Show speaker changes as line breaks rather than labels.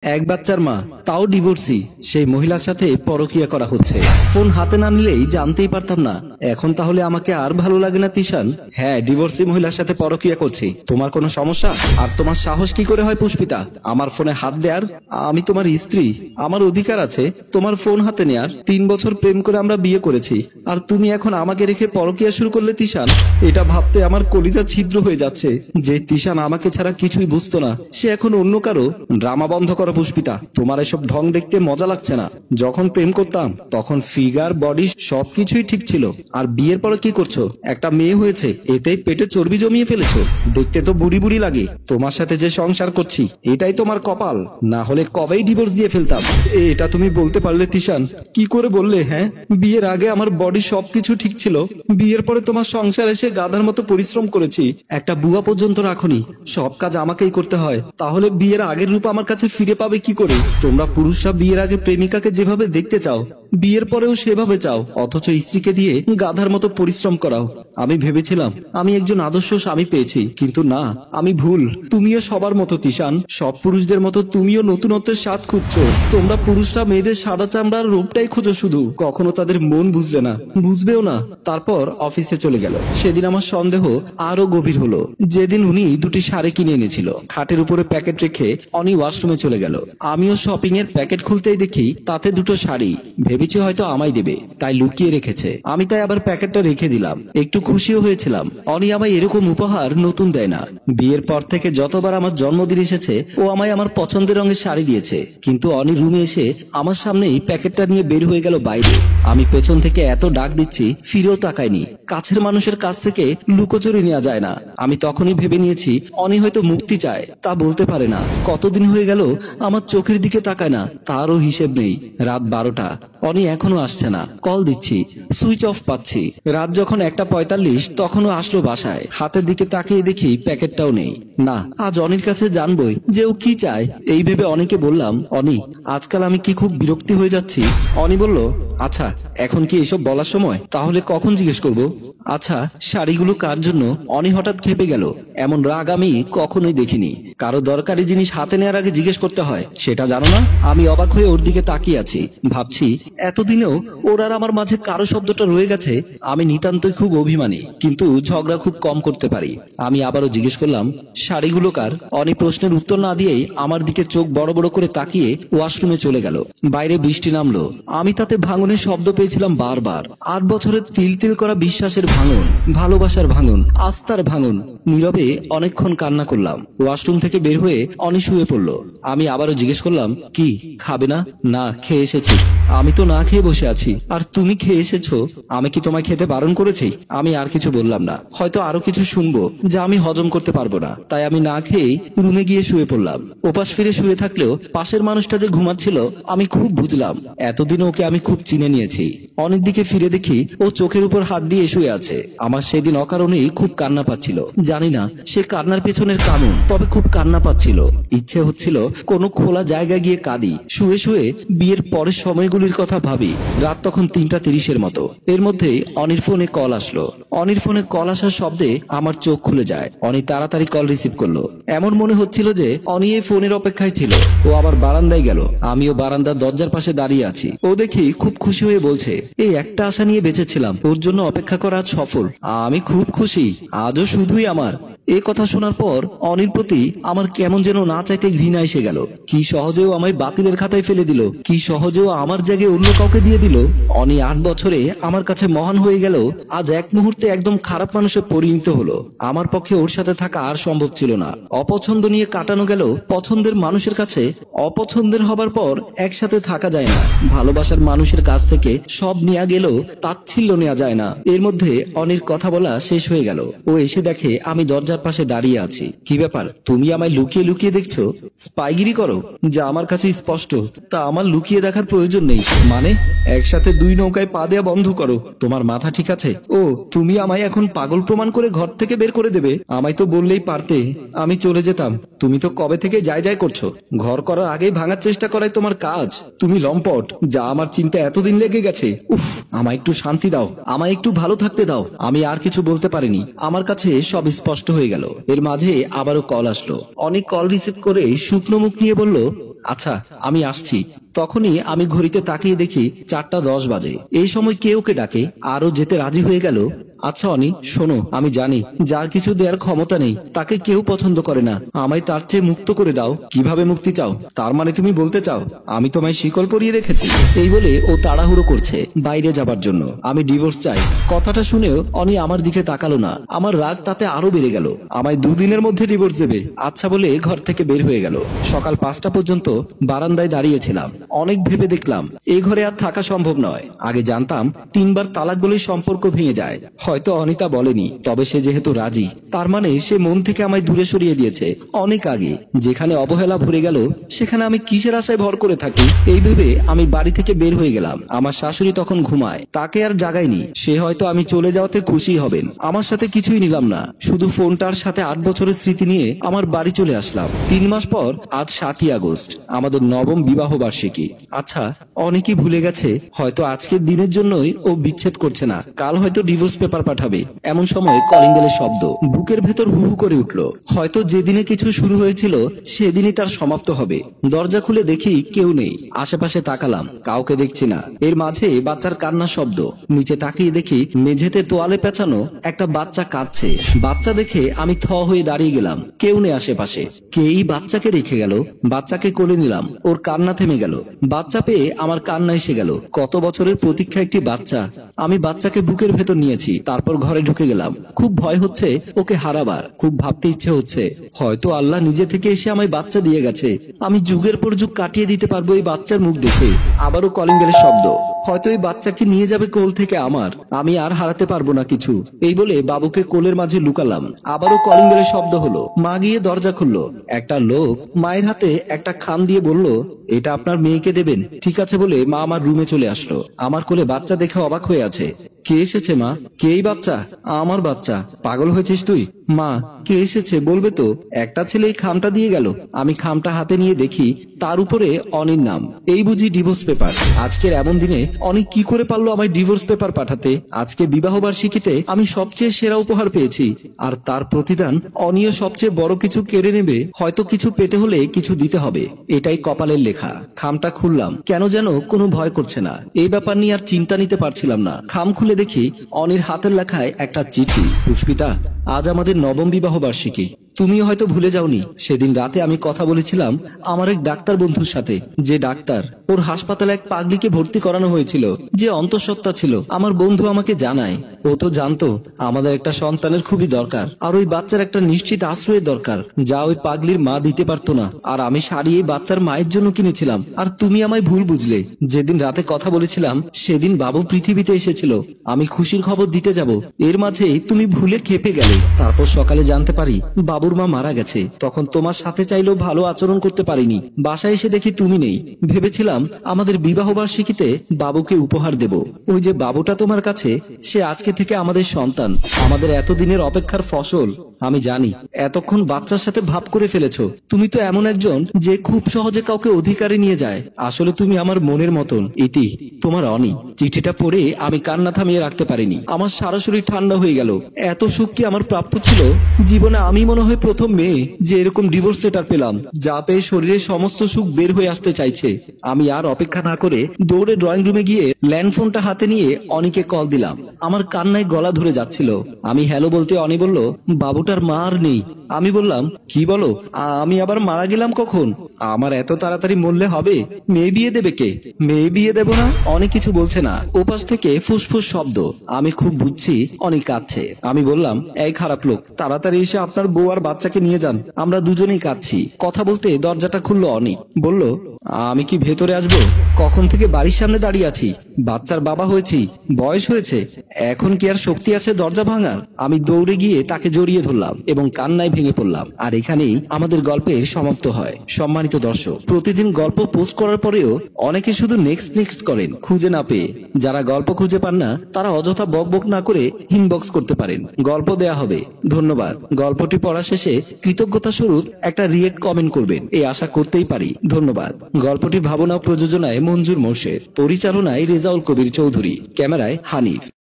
এক বাচ্চার মা, তাও ডিভোর্সি, সেই মহিলার সাথে পরকীয়া করা হচ্ছে। ফোন হাতে না নিলেই জানতেই পারতাম না। এখন তাহলে আমাকে আর ভালো লাগে না তিশান? হ্যাঁ, ডিভোর্সি মহিলার সাথে পরকীয়া করছি। তোমার কোনো সমস্যা? আর তোমার সাহস কি করে হয় পুষ্পিতা আমার ফোনে হাত দেয়ার? আমি তোমার স্ত্রী, আমার অধিকার আছে তোমার ফোন হাতে নেয়ার। 3 বছর প্রেম করে আমরা বিয়ে করেছি, আর তুমি এখন আমাকে রেখে পরকীয়া শুরু করলে তিশান। এটা ভাবতে আমার কলিজা ছিদ্র হয়ে যাচ্ছে যে তিশান আমাকে ছাড়া কিছুই বুঝতো না, সে এখন অন্য কারো। ড্রামা বন্ধ করো পুষ্পিতা, তোমার এসব ঢং দেখতে মজা লাগছে না। যখন প্রেম করতাম তখন ফিগার, বডি সবকিছুই ঠিক ছিল, আর বিয়ের পরে কি করছো? একটা মেয়ে হয়েছে, এতেই পেটে চর্বি জমিয়ে ফেলেছো। দেখতে তো বুড়ি বুড়ি লাগে। তোমার সাথে যে সংসার করছি এটাই তোমার কপাল, না হলে কবেই ডিভোর্স দিয়ে ফেলতাম। এটা তুমি বলতে পারলে তিশান? কি করে বললে? হ্যাঁ, বিয়ের আগে আমার বডি সবকিছু ঠিক ছিল, বিয়ের পরে তোমার সংসার এসে গাধার মতো পরিশ্রম করেছি। একটা বুয়া পর্যন্ত রাখুনি, সব কাজ আমাকেই করতে হয়। তাহলে বিয়ের আগের রূপ আমার কাছে ফিরে পাবে কি করে? তোমরা পুরুষরা বিয়ের আগে প্রেমিকাকে যেভাবে দেখতে চাও, বিয়ের পরেও সেভাবে চাও, অথচ স্ত্রীকে দিয়ে গাধার মতো পরিশ্রম করাও। আমি ভেবেছিলাম আমি একজন আদর্শ স্বামী পেয়েছি, কিন্তু না, আমি ভুল। তুমিও সবার মতো তিশান, সব পুরুষদের মতো তুমিও নতুনত্বের স্বাদ খুঁজছো। তোমরা পুরুষরা মেয়েদের সাদা চামড়ার রূপটাই খোঁজো শুধু, কখনো তাদের মন বুঝলে না, বুঝবেও না। তারপর অফিসে চলে গেল। সেদিন আমার সন্দেহ আরো গভীর হলো। যেদিন উনি 2টি শাড়ি কিনে এনেছিল, খাটের উপরে প্যাকেট রেখে অনি ওয়াশরুমে চলে গেল। আমিও শপিং এর প্যাকেট খুলতেই দেখি তাতে 2টো শাড়ি। ভেবেছি হয়তো আমায় দেবে, তাই লুকিয়ে রেখেছে। আমি তাই আবার প্যাকেটটা রেখে দিলাম। একটু খুশিও হয়েছিলাম, অনি আমায় এরকম উপহার নতুন দেয় না। বিয়ের পর থেকে যতবার আমার জন্মদিন এসেছে ও আমায় আমার পছন্দের রঙের শাড়ি দিয়েছে, কিন্তু অনি রুমে এসে আমার সামনেই প্যাকেটটা নিয়ে বের হয়ে গেল বাইরে। আমি পেছন থেকে এত ডাক দিচ্ছি, ফিরেও তাকায়নি। কাছের মানুষের কাছ থেকে লুকোচুরি নেওয়া যায় না। আমি তখনই ভেবে নিয়েছি অনি হয়তো মুক্তি চায়, তা বলতে পারে না। কতদিন হয়ে গেল আমার চোখের দিকে তাকায় না, তারও হিসেব নেই। রাত 12টা, অনি এখনো আসছে না। কল দিচ্ছি, সুইচ অফ পাচ্ছি। রাত যখন 1:45 তখনও আসলো বাসায়। হাতের দিকে তাকিয়ে দেখি প্যাকেটটাও নেই। না, আজ অনির কাছে জানবই যে ও কি চায়। এই ভেবে অনিকে বললাম, অনি, আজকাল আমি কি খুব বিরক্তি হয়ে যাচ্ছি? অনি বলল, আচ্ছা, এখন কি এসব বলার সময়? তাহলে কখন জিজ্ঞেস করব? আচ্ছা, শাড়িগুলো কার জন্য? অনি হঠাৎ খেপে গেল। এমন রাগ আমি কখনোই দেখিনি। কারো দরকারি জিনিস হাতে নেওয়ার আগে জিজ্ঞেস করতে হয়, সেটা জানো না? আমি অবাক হয়ে ওর দিকে তাকিয়ে আছি। ভাবছি এতদিনেও ওর আর আমার মাঝে কারো শব্দটা রয়ে গেছে। আমি নিতান্তই খুব অভিমানী, কিন্তু ঝগড়া খুব কম করতে পারি। আমি আবারও জিজ্ঞেস করলাম, শাড়িগুলো কার? অনি প্রশ্নের উত্তর না দিয়েই আমার দিকে চোখ বড় বড় করে তাকিয়ে ওয়াশরুমে চলে গেল। বাইরে বৃষ্টি নামলো। আমি তাতে ভাঙনের শব্দ পেয়েছিলাম বারবার। 8 বছরের তিল তিল করা বিশ্বাসের ভাঙন, ভালোবাসার ভাঙন, আস্থার ভাঙন। নীরবে অনেকক্ষণ কান্না করলাম। ওয়াশরুম থেকে বের হয়ে অনি শুয়ে পড়লো। আমি আবারও জিজ্ঞেস করলাম, কি খাবে না? না, খেয়ে এসেছি। আমি তো না খেয়ে বসে আছি, আর তুমি খেয়ে এসেছো। আমি কি তোমায় খেতে বারণ করেছি? আমি আর কিছু বললাম না। হয়তো আরো কিছু শুনবো যা আমি হজম করতে পারবো না, তাই আমি না খেয়েই রুমে গিয়ে শুয়ে পড়লাম। ওপাশ ফিরে শুয়ে থাকলেও পাশের মানুষটা যে ঘুমাচ্ছিল আমি খুব বুঝলাম। এতদিন ওকে আমি খুব চিনে নিয়েছি। অনেক দিকে ফিরে দেখি ও চোখের উপর হাত দিয়ে শুয়ে আছে। আমার সেদিন অকারণেই খুব কান্না পাচ্ছিল। জানি না সে কান্নার পেছনের কারণ, তবে খুব কান্না পাচ্ছিল। ইচ্ছে হচ্ছিল কোনো খোলা জায়গায় গিয়ে কাঁদি। শুয়ে শুয়ে বিয়ের পরের সময়গুলির কথা ভাবি। রাত তখন 3:30 মতো। এর মধ্যেই অনির ফোনে কল আসলো। অনির ফোনে কল আসার শব্দে আমার চোখ খুলে যায়। অনি তাড়াতাড়ি কল রিসিভ করলো। এমন মনে হচ্ছিল যে অনি এই ফোনের অপেক্ষায় ছিল। ও আবার বারান্দায় গেল। আমিও বারান্দার দরজার পাশে দাঁড়িয়ে আছি। ও দেখি খুব খুশি হয়ে বলছে, এই একটা আশা নিয়ে বেঁচেছিলাম, ওর জন্য অপেক্ষা করা আজ সফল। আমি খুব খুশি, আজও শুধুই আমার। এই কথা শোনার পর অনির প্রতি আমার কেমন যেন না চাইতে ঘৃণা এসে গেল। কি সহজেও আমায় বাতিলের খাতায় ফেলে দিল, কি সহজেও আমার জায়গায় অন্য কাউকে দিয়ে দিল। অনি 8 বছরে আমার কাছে মহান হয়ে গেল, আজ এক মুহূর্তে একদম খারাপ মানুষে পরিণত হলো। আমার পক্ষে ওর সাথে থাকা আর সম্ভব ছিল না। অপছন্দ নিয়ে কাটানো গেল পছন্দের মানুষের কাছে। অপছন্দের হবার পর একসাথে থাকা যায় না। ভালোবাসার মানুষের কাছ থেকে সব নেওয়া গেলেও তাচ্ছিল্য নেওয়া যায় না। এর মধ্যে অনির কথা বলা শেষ হয়ে গেল। ও এসে দেখে আমি দরজার পাশে দাঁড়িয়ে আছি। কি ব্যাপার, তুমি আমায় লুকিয়ে লুকিয়ে দেখছো? স্পাইগিরি করো? যা আমার কাছে স্পষ্ট, তা আমার লুকিয়ে দেখার প্রয়োজন নেই। মানে একসাথে 2 নৌকায় পা দেয়া বন্ধ করো। তোমার মাথা ঠিক আছে? ও, তুমি আমায় এখন পাগল প্রমাণ করে ঘর থেকে বের করে দেবে? আমায় তো বললেই পারতে, আমি চলে যেতাম। তুমি তো কবে থেকে যাই যাই করছো। ঘর করার আগেই ভাঙার চেষ্টা করাই তোমার কাজ। তুমি লম্পট, যা আমার চিন্তা এতদিন লেগে গেছে। উফ, আমায় একটু শান্তি দাও, আমায় একটু ভালো থাকতে দাও। আমি আর কিছু বলতে পারিনি। আমার কাছে সব স্পষ্ট হয়ে গেল। এর মাঝে আবারও কল আসলো। অনেক কল রিসিভ করে শুকনো মুখ নিয়ে বলল, আচ্ছা আমি আসছি। তখনই আমি ঘড়িতে তাকিয়ে দেখি 4:10 বাজে। এই সময় কে ওকে ডাকে, আরো যেতে রাজি হয়ে গেল। আচ্ছা অনি, শোনো, আমি জানি যার কিছু দেওয়ার ক্ষমতা নেই তাকে কেউ পছন্দ করে না। আমায় তার চেয়ে মুক্ত করে দাও। কিভাবে মুক্তি চাও? তার মানে তুমি বলতে চাও আমি তোমায় শিকল পরিয়ে রেখেছি? এই বলে ও তাড়াহুড়ো করছে বাইরে যাবার জন্য। আমি ডিভোর্স চাই। কথাটা শুনেও অনি আমার দিকে তাকালো না। আমার রাগ তাতে আরো বেড়ে গেল। আমায় 2 দিনের মধ্যে ডিভোর্স দেবে? আচ্ছা বলে ঘর থেকে বের হয়ে গেল। সকাল 5টা পর্যন্ত বারান্দায় দাঁড়িয়েছিলাম। অনেক ভেবে দেখলাম এই ঘরে আর থাকা সম্ভব নয়। আগে জানতাম 3বার তালাক বলেই সম্পর্ক ভেঙে যায়। হয়তো অনিতা বলেনি, তবে সে যেহেতু রাজি, তার মানে সে মন থেকে আমায় দূরে সরিয়ে দিয়েছে অনেক আগে। যেখানে অবহেলা ভরে গেল সেখানে আমি কিসের আশায় ভর করে থাকি? এই ভেবে আমি বাড়ি থেকে বের হয়ে গেলাম। আমার শাশুড়ি তখন ঘুমায়, তাকে আর জাগাইনি। সে হয়তো আমি চলে যাওয়াতে খুশি হবেন। আমার সাথে কিছুই নিলাম না, শুধু ফোনটার সাথে 8 বছরের স্মৃতি নিয়ে আমার বাড়ি চলে আসলাম। 3 মাস পর আজ 7ই আগস্ট, আমাদের নবম বিবাহ বার্ষিকী। আচ্ছা অনেকেই ভুলে গেছে হয়তো আজকের দিনের জন্যই ও বিচ্ছেদ করছে না, কাল হয়তো ডিভোর্স পেপার পাঠাবে। এমন সময় কলিং বেলের শব্দ। বুকের ভেতর হু হু করে উঠলো। হয়তো যেদিনে কিছু শুরু হয়েছিল সেদিনই তার সমাপ্ত হবে। দরজা খুলে দেখি কেউ নেই। আশেপাশে তাকালাম, কাউকে দেখছি না। এর মাঝে বাচ্চার কান্নার শব্দ। নিচে তাকিয়ে দেখি মেঝেতে তোয়ালে পেঁচানো একটা বাচ্চা কাঁদছে। বাচ্চা দেখে আমি থ হয়ে দাঁড়িয়ে গেলাম। কেউ নেই আশেপাশে। কেই বাচ্চাকে রেখে গেল। বাচ্চাকে কোলে নিলাম, ওর কান্না থেমে গেল। বাচ্চা পেয়ে আমার কান্না এসে গেল। কত বছরের প্রতীক্ষা একটি বাচ্চা। আমি বাচ্চাকে বুকের ভেতর নিয়েছি, তারপর ঘরে ঢুকে গেলাম। খুব ভয় হচ্ছে ওকে হারাবার। খুব ভাবতে ইচ্ছে হচ্ছে হয়তো আল্লাহ নিজে থেকে এসে আমায় বাচ্চা দিয়ে গেছে। আমি যুগের পর যুগ কাটিয়ে দিতে পারবো এই বাচ্চার মুখ দেখে। আবারও কলিং বেলের শব্দ। হয়তো এই বাচ্চাকে নিয়ে যাবে কোল থেকে আমার। আমি আর হারাতে পারবো না কিছু। এই বলে বাবুকে কোলের মাঝে লুকালাম। আবারও কলিং বেলের শব্দ হলো। মা গিয়ে দরজা খুললো। একটা লোক মায়ের হাতে একটা খাম দিয়ে বলল, এটা আপনার মেয়েকে দেবেন। ঠিক আছে বলে মা আমার রুমে চলে আসলো। আমার কোলে বাচ্চা দেখে অবাক হয়ে আছে। কে এসেছে মা? কে এই বাচ্চা? আমার বাচ্চা। পাগল হয়েছিস তুই? মা কে এসেছে বলবে তো? একটা ছেলে এই খামটা দিয়ে গেল। আমি খামটা হাতে নিয়ে দেখি তার উপরে অনির নাম। এই বুঝি ডিভোর্স পেপার। আজকের এমন দিনে অনি কি করে পারলো আমায় ডিভোর্স পেপার পাঠাতে? আজকে বিবাহ বার্ষিকীতে আমি সবচেয়ে সেরা উপহার পেয়েছি, আর তার প্রতিদান অনিও সবচেয়ে বড় কিছু কেড়ে নেবে। হয়তো কিছু পেতে হলে কিছু দিতে হবে, এটাই কপালের লেখা। খামটা খুললাম, কেন যেন কোনো ভয় করছে না। এই ব্যাপার নিয়ে আর চিন্তা নিতে পারছিলাম না। খাম খুলে দেখি অনির হাতের লেখায় একটা চিঠি। পুষ্পিতা, আজ আমাদের নবম বিবাহ বার্ষিকী। তুমিও হয়তো ভুলে যাওনি সেদিন রাতে আমি কথা বলেছিলাম আমার এক ডাক্তার বন্ধুর সাথে। যে ডাক্তার, ওর হাসপাতালে এক পাগলিকে ভর্তি করানো হয়েছিল যে অন্তঃসত্ত্বা ছিল। আমার বন্ধু আমাকে জানায় ও তো জানতো আমাদের একটা সন্তানের খুবই দরকার, আর ওই বাচ্চার একটা নিশ্চিত আশ্রয়ের দরকার, যা ওই পাগলির মা দিতে পারতো না। আর আমি শাড়ি এই বাচ্চার মায়ের জন্য কিনেছিলাম। আর তুমি আমায় ভুল বুঝলে। যেদিন রাতে কথা বলেছিলাম সেদিন বাবু পৃথিবীতে এসেছিল। আমি খুশির খবর দিতে যাব, এর মাঝে তুমি ভুলে খেপে গেলে। তারপর সকালে জানতে পারি বাবুর মা মারা গেছে। তখন তোমার সাথে চাইলেও ভালো আচরণ করতে পারিনি। বাসায় এসে দেখি তুমি নেই। ভেবেছিলাম আমাদের বিবাহ বার্ষিকীতে বাবুকে উপহার দেব। ওই যে বাবুটা তোমার কাছে, সে আজকে থেকে আমাদের সন্তান, আমাদের এতদিনের অপেক্ষার ফসল। আমি জানি এতক্ষণ বাচ্চার সাথে ভাব করে ফেলেছো। তুমি তো এমন একজন যে খুব সহজে কাউকে অধিকারে নিয়ে যায়। আসলে তুমি আমার মনের মতন। ইতি, তোমার অনি। চিঠিটা পড়ে আমি কান্না থামিয়ে রাখতে পারিনি। আমার সারা শরীর ঠান্ডা হয়ে গেল। এত সুখ কি আমার প্রাপ্য ছিল? জীবনে আমি মনে হয় প্রথম মেয়ে যে এরকম ডিভোর্স লেটার পেলাম, যা পেয়ে শরীরের সমস্ত সুখ বের হয়ে আসতে চাইছে। আমি আর অপেক্ষা না করে দৌড়ে ড্রয়িং রুমে গিয়ে ল্যান্ডফোনটা হাতে নিয়ে অনিকে কল দিলাম। আমার কান্নায় গলা ধরে যাচ্ছিল। আমি হ্যালো বলতে অনি বলল, বাবুটার মা আর নেই। আমি বললাম, কি বলো? আমি আবার মারা গেলাম কখন? আমার এত তাড়াতাড়ি মরলে হবে? মেয়ে বিয়ে দেবে কে? মেয়ে বিয়ে দেব না। অনেক কিছু বলছে না। ওপাশ থেকে ফুসফুস শব্দ। আমি খুব বুঝছি অনেক কাঁদছে। আমি বললাম, এই খারাপ লোক, তাড়াতাড়ি এসে আপনার বউ আর বাচ্চাকে নিয়ে যান, আমরা দুজনেই কাঁদছি। কথা বলতে দরজাটা খুললো অনি। বলল, আমি কি ভেতরে আসবো? কখন থেকে বাড়ির সামনে দাঁড়িয়ে আছি। বাচ্চার বাবা হয়েছি, বয়স হয়েছে, এখন কি আর শক্তি আছে দরজা ভাঙার? আমি দৌড়ে গিয়ে তাকে জড়িয়ে ধরলাম এবং কান্নায় ভেঙে পড়লাম। আর এখানেই আমাদের গল্পের সমাপ্ত হয়। সম্মানিত দর্শক, প্রতিদিন গল্প পোস্ট করার পরেও অনেকে শুধু নেক্সট নেক্সট করেন খুঁজে না পেয়ে। যারা গল্প খুঁজে পান না তারা অযথা বকবক না করে ইনবক্স করতে পারেন, গল্প দেয়া হবে। ধন্যবাদ। গল্পটি পড়া শেষে কৃতজ্ঞতা স্বরূপ একটা রিয়েক্ট কমেন্ট করবেন, এই আশা করতেই পারি। ধন্যবাদ। গল্পটি ভাবনা ও প্রযোজনায় মঞ্জুর মোর্শেদ, পরিচালনায় রেজাউল কবির চৌধুরী, ক্যামেরায় হানিফ।